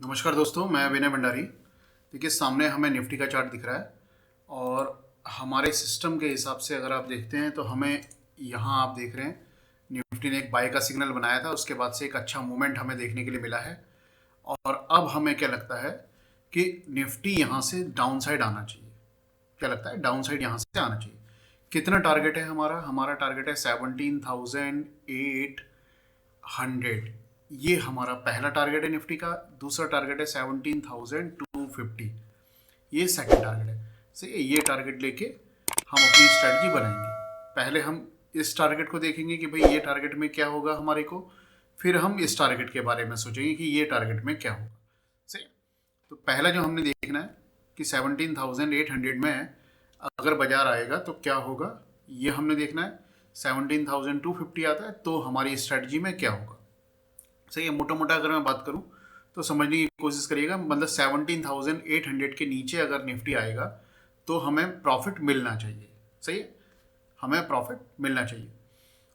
नमस्कार दोस्तों, मैं विनय भंडारी। देखिए, सामने हमें निफ्टी का चार्ट दिख रहा है और हमारे सिस्टम के हिसाब से अगर आप देखते हैं तो हमें यहाँ आप देख रहे हैं निफ्टी ने एक बाय का सिग्नल बनाया था। उसके बाद से एक अच्छा मूवमेंट हमें देखने के लिए मिला है और अब हमें क्या लगता है कि निफ्टी यहाँ से डाउन साइड आना चाहिए। क्या लगता है? डाउन साइड यहाँ से आना चाहिए। कितना टारगेट है हमारा? हमारा टारगेट है 17,800। ये हमारा पहला टारगेट है निफ्टी का। दूसरा टारगेट है 17,250। ये सेकंड टारगेट है। सही है। ये टारगेट लेके हम अपनी स्ट्रेटजी बनाएंगे। पहले हम इस टारगेट को देखेंगे कि भाई ये टारगेट में क्या होगा हमारे को, फिर हम इस टारगेट के बारे में सोचेंगे कि ये टारगेट में क्या होगा। सही। तो पहला जो हमने देखना है कि 17,800 में अगर बाजार आएगा तो क्या होगा, ये हमने देखना है। 17,250 आता है तो हमारी स्ट्रेटजी में क्या होगा। सही है। मोटा मोटा अगर मैं बात करूं तो समझने की कोशिश करिएगा। मतलब 17,800 के नीचे अगर निफ्टी आएगा तो हमें प्रॉफिट मिलना चाहिए। सही है। हमें प्रॉफिट मिलना चाहिए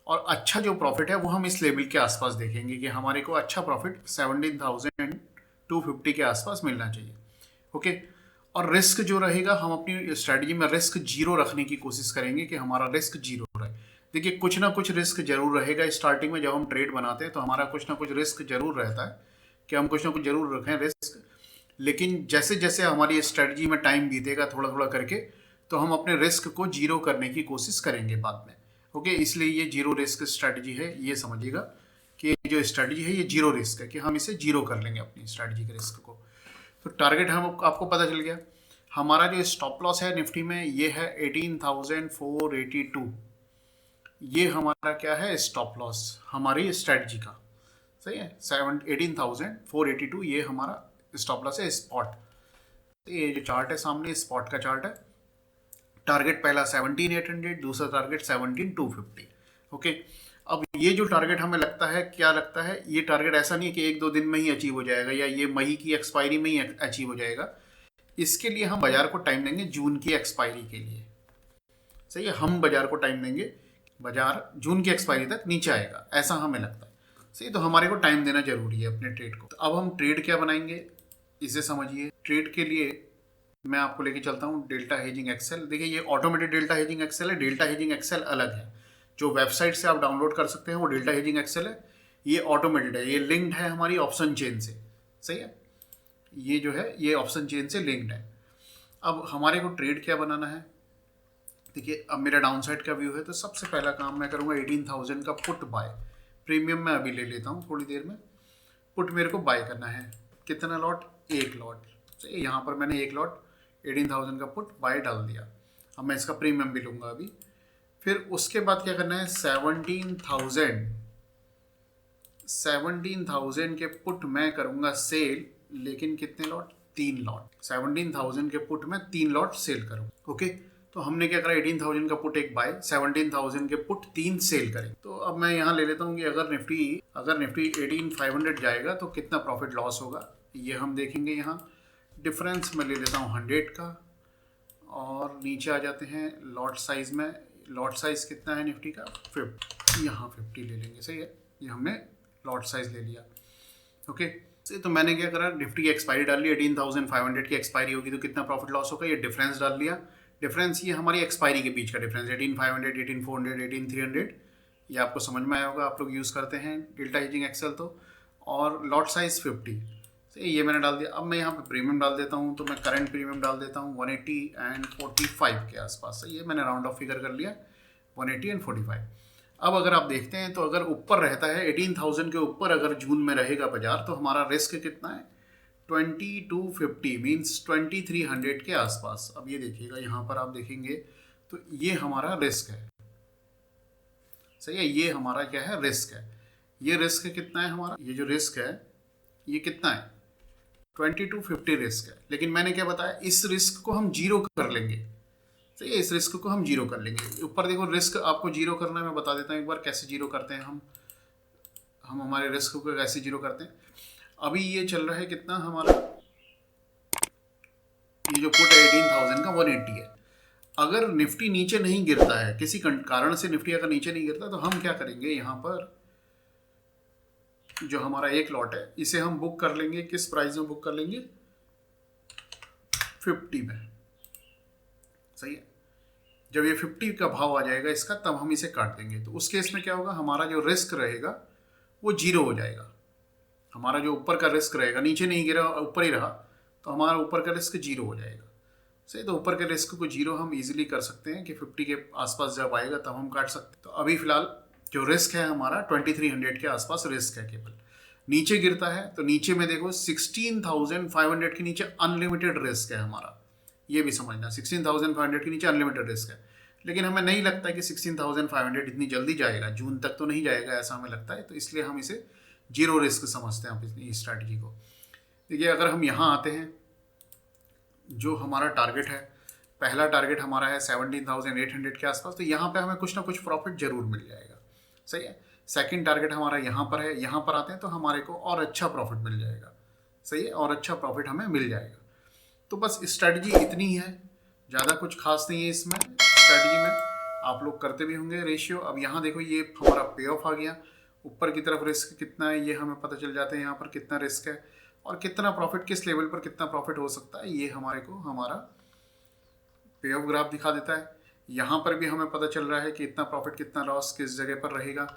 और अच्छा जो प्रॉफिट है वो हम इस लेवल के आसपास देखेंगे कि हमारे को अच्छा प्रॉफिट 17,250 के आसपास मिलना चाहिए। ओके। और रिस्क जो रहेगा, हम अपनी स्ट्रेटजी में रिस्क जीरो रखने की कोशिश करेंगे कि हमारा रिस्क जीरो रहे। देखिए, कुछ ना कुछ रिस्क जरूर रहेगा। स्टार्टिंग में जब हम ट्रेड बनाते हैं तो हमारा कुछ ना कुछ रिस्क जरूर रहता है कि हम कुछ ना कुछ जरूर रखें रिस्क। लेकिन जैसे जैसे हमारी स्ट्रेटजी में टाइम बीतेगा थोड़ा थोड़ा करके, तो हम अपने रिस्क को जीरो करने की कोशिश करेंगे बाद में। ओके। इसलिए ये जीरो रिस्क स्ट्रेटजी है। ये समझिएगा कि जो स्ट्रेटजी है ये जीरो रिस्क है, कि हम इसे जीरो कर लेंगे अपनी स्ट्रेटजी के रिस्क को। तो टारगेट हम आपको पता चल गया। हमारा जो स्टॉप लॉस है निफ्टी में ये है 18,482। ये हमारा क्या है? स्टॉप लॉस हमारी स्ट्रेटजी का। सही है। 18,482 ये हमारा स्टॉप लॉस है स्पॉट। तो ये जो चार्ट है सामने, स्पॉट का चार्ट है। टारगेट पहला 17,800, दूसरा टारगेट 17,250। ओके। अब ये जो टारगेट हमें लगता है, क्या लगता है, ये टारगेट ऐसा नहीं है कि एक दो दिन में ही अचीव हो जाएगा या ये मई की एक्सपायरी में ही अचीव हो जाएगा। इसके लिए हम बाजार को टाइम देंगे जून की एक्सपायरी के लिए। सही है। हम बाजार को टाइम देंगे, बाजार जून की एक्सपायरी तक नीचे आएगा, ऐसा हमें लगता है। सही। तो हमारे को टाइम देना जरूरी है अपने ट्रेड को। तो अब हम ट्रेड क्या बनाएंगे इसे समझिए। ट्रेड के लिए मैं आपको लेके चलता हूँ डेल्टा हेजिंग एक्सेल। देखिए, ये ऑटोमेटेड डेल्टा हेजिंग एक्सेल है। डेल्टा हेजिंग एक्सेल अलग है। जो वेबसाइट से आप डाउनलोड कर सकते हैं वो डेल्टा हेजिंग एक्सेल है। ये ऑटोमेटेड है। ये लिंक्ड है हमारी ऑप्शन चेन से। सही है। ये जो है ये ऑप्शन चेन से लिंक्ड है। अब हमारे को ट्रेड क्या बनाना है। देखिए, अब मेरा डाउन साइड का व्यू है तो सबसे पहला काम मैं करूँगा 18,000 का पुट बाय। प्रीमियम मैं अभी ले लेता हूँ थोड़ी देर में। पुट मेरे को बाय करना है। कितना लॉट? एक लॉट। तो यहाँ पर मैंने एक लॉट 18,000 का पुट बाय डाल दिया। अब मैं इसका प्रीमियम भी लूँगा अभी। फिर उसके बाद क्या करना है, 17,000 के पुट मैं करूँगा सेल। लेकिन कितने लॉट? 3 लॉट। 17,000 के पुट में 3 लॉट सेल करूँगा। ओके। तो हमने क्या करा, 18,000 का पुट एक बाय, 17,000 के पुट 3 सेल करें। तो अब मैं यहाँ ले लेता हूँ कि अगर निफ्टी 18,500 जाएगा तो कितना प्रॉफिट लॉस होगा, ये हम देखेंगे। यहाँ डिफरेंस मैं ले लेता हूँ 100 का और नीचे आ जाते हैं लॉट साइज में। लॉट साइज कितना है निफ्टी का? 50। यहाँ 50 ले लेंगे। सही है। ये हमने लॉट साइज ले लिया। ओके। तो मैंने क्या करा, निफ्टी की एक्सपायरी डाल ली। 18,500 की एक्सपायरी होगी तो कितना प्रॉफिट लॉस होगा, ये डिफरेंस डाल लिया। डिफरेंस ये हमारी एक्सपायरी के बीच का डिफरेंस, 18,500, 18,400, 18,300। ये आपको समझ में आया होगा, आप लोग यूज़ करते हैं डेल्टा हेजिंग एक्सेल तो। और लॉट साइज 50। ये मैंने डाल दिया। अब मैं यहाँ पे प्रीमियम डाल देता हूँ। तो मैं करंट प्रीमियम डाल देता हूँ 180 एंड 45 के आसपास। ये मैंने राउंड ऑफ फिगर कर लिया 180 एंड 45। अब अगर आप देखते हैं तो अगर ऊपर रहता है 18,000 के ऊपर, अगर जून में रहेगा बाजार, तो हमारा रिस्क कितना है? 2250 मीन्स 2300 के आसपास। अब ये देखिएगा, यहाँ पर आप देखेंगे तो ये हमारा रिस्क है। सही है। ये हमारा क्या है? रिस्क है। ये रिस्क कितना है हमारा? ये जो रिस्क है ये कितना है? 2250 रिस्क है। लेकिन मैंने क्या बताया, इस रिस्क को हम जीरो कर लेंगे। सही है। इस रिस्क को हम जीरो कर लेंगे। ऊपर देखो, रिस्क आपको जीरो करना है। मैं बता देता हूँ एक बार कैसे जीरो करते हैं हम हमारे रिस्क को कैसे जीरो करते हैं। अभी ये चल रहा है कितना हमारा, ये जो पुट है 18,000 का 180 है। अगर निफ्टी नीचे नहीं गिरता है, किसी कारण से निफ्टी अगर नीचे नहीं गिरता, तो हम क्या करेंगे, यहाँ पर जो हमारा एक लॉट है इसे हम बुक कर लेंगे, किस प्राइस में बुक कर लेंगे, 50 में। सही है। जब ये 50 का भाव आ जाएगा इसका तब हम इसे काट देंगे। तो उस केस में क्या होगा, हमारा जो रिस्क रहेगा वो जीरो हो जाएगा। हमारा जो ऊपर का रिस्क रहेगा, नीचे नहीं गिरा ऊपर ही रहा, तो हमारा ऊपर का रिस्क जीरो हो जाएगा। सही। तो ऊपर के रिस्क को जीरो हम इजीली कर सकते हैं कि 50 के आसपास जब आएगा तब हम काट सकते हैं। तो अभी फिलहाल जो रिस्क है हमारा 2300 के आसपास रिस्क है केवल। नीचे गिरता है तो नीचे में देखो 16,500 के नीचे अनलिमिटेड रिस्क है हमारा, ये भी समझना। 16,500 के नीचे अनलिमिटेड रिस्क है, लेकिन हमें नहीं लगता है कि 16,500 इतनी जल्दी जाएगा, जून तक तो नहीं जाएगा ऐसा हमें लगता है। तो इसलिए हम इसे जीरो रिस्क समझते हैं इस स्ट्रैटेजी को। देखिए अगर हम यहाँ आते हैं, जो हमारा टारगेट है, पहला टारगेट हमारा है 17,800 के आसपास, तो यहाँ पे हमें कुछ ना कुछ प्रॉफिट जरूर मिल जाएगा। सही है। सेकंड टारगेट हमारा यहाँ पर है, यहाँ पर आते हैं तो हमारे को और अच्छा प्रॉफिट मिल जाएगा। सही है, और अच्छा प्रॉफिट हमें मिल जाएगा। तो बस स्ट्रैटेजी इतनी ही है, ज़्यादा कुछ खास नहीं है इसमें स्ट्रैटेजी में। आप लोग करते भी होंगे रेशियो। अब यहाँ देखो ये हमारा पे ऑफ आ गया, ऊपर की तरफ रिस्क कितना है ये हमें पता चल जाता है, यहाँ पर कितना रिस्क है और कितना प्रॉफिट, किस लेवल पर कितना प्रॉफिट हो सकता है, ये हमारे को हमारा पे ऑफ ग्राफ दिखा देता है। यहाँ पर भी हमें पता चल रहा है कि इतना प्रॉफिट कितना लॉस किस जगह पर रहेगा।